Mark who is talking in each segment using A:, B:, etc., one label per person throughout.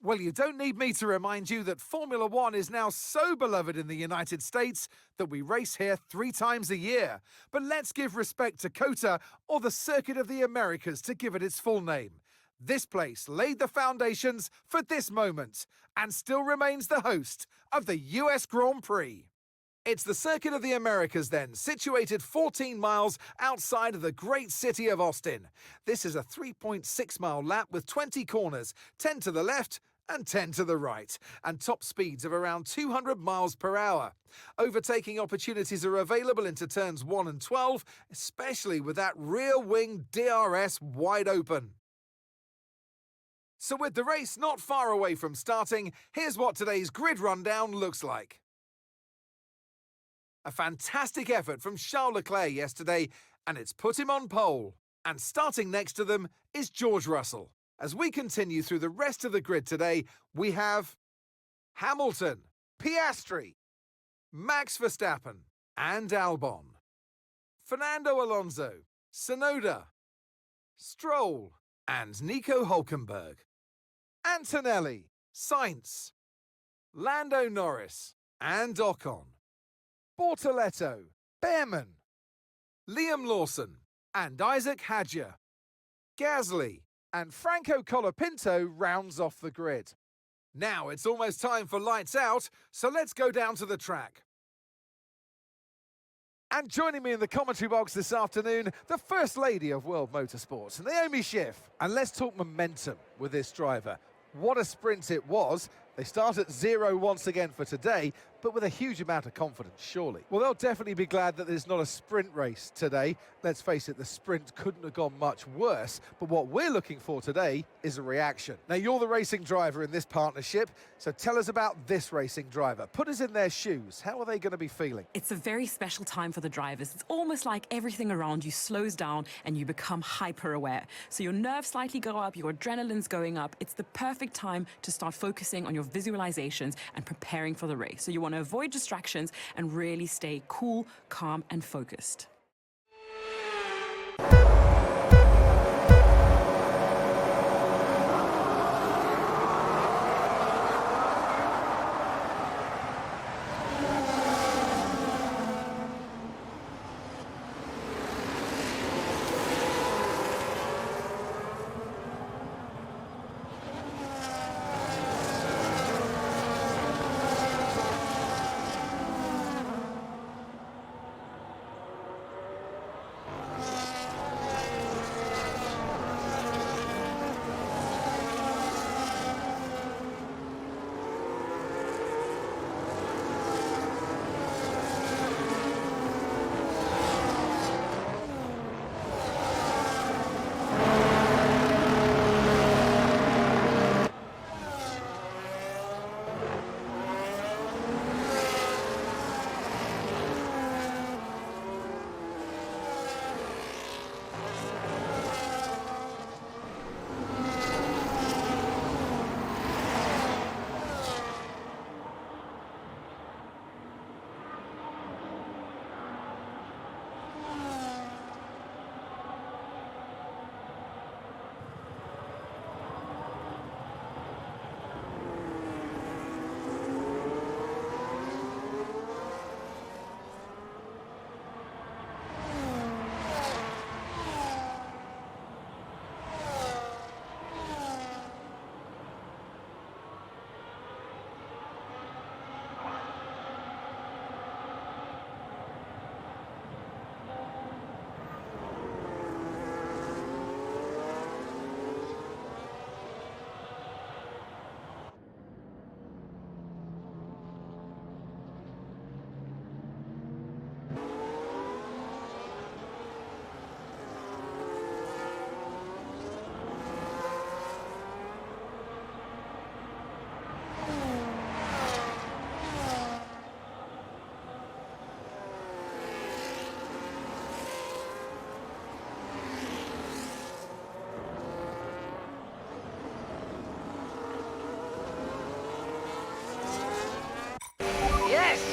A: Well, you don't need me to remind you that Formula One is now so beloved in the United States that we race here 3 times a year. But let's give respect to COTA, or the Circuit of the Americas, to give it its full name. This place laid the foundations for this moment and still remains the host of the US Grand Prix. It's the Circuit of the Americas then, situated 14 miles outside of the great city of Austin. This is a 3.6-mile lap with 20 corners, 10 to the left and 10 to the right, and top speeds of around 200 miles per hour. Overtaking opportunities are available into turns 1 and 12, especially with that rear wing DRS wide open. So with the race not far away from starting, here's what today's grid rundown looks like. A fantastic effort from Charles Leclerc yesterday, and it's put him on pole. And starting next to them is George Russell. As we continue through the rest of the grid today, we have Hamilton, Piastri, Max Verstappen, and Albon. Fernando Alonso, Tsunoda, Stroll, and Nico Hülkenberg. Antonelli, Sainz, Lando Norris, and Ocon. Bortoletto, Behrman, Liam Lawson, and Isaac Hadjar. Gasly and Franco Colapinto rounds off the grid. Now it's almost time for lights out, so let's go down to the track. And joining me in the commentary box this afternoon, the First Lady of World Motorsports, Naomi Schiff. And let's talk momentum with this driver. What a sprint it was. They start at 0 once again for today, but with a huge amount of confidence, surely. Well, they'll definitely be glad that there's not a sprint race today. Let's face it, the sprint couldn't have gone much worse, but what we're looking for today is a reaction. Now, you're the racing driver in this partnership, so tell us about this racing driver. Put us in their shoes. How are they going to be feeling?
B: It's a very special time for the drivers. It's almost like everything around you slows down and you become hyper-aware. So your nerves slightly go up, your adrenaline's going up. It's the perfect time to start focusing on your visualizations and preparing for the race. So you want to avoid distractions and really stay cool, calm, and focused.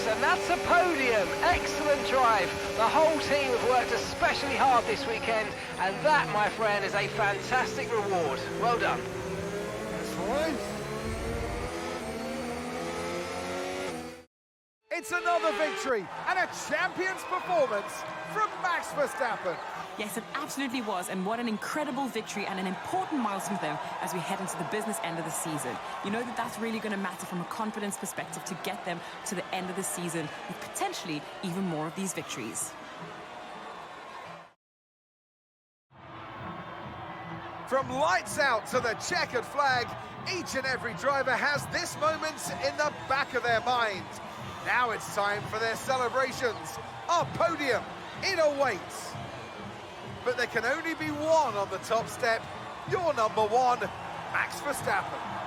C: And that's a podium. Excellent drive. The whole team have worked especially hard this weekend, and that, my friend, is a fantastic reward. Well done.
D: That's fine.
A: Another victory and a champion's performance from Max Verstappen.
B: Yes, it absolutely was, and what an incredible victory and an important milestone for them as we head into the business end of the season. You know that that's really going to matter from a confidence perspective to get them to the end of the season with potentially even more of these victories.
A: From lights out to the checkered flag, each and every driver has this moment in the back of their mind. Now it's time for their celebrations. Our podium, it awaits. But there can only be one on the top step. Your number one, Max Verstappen.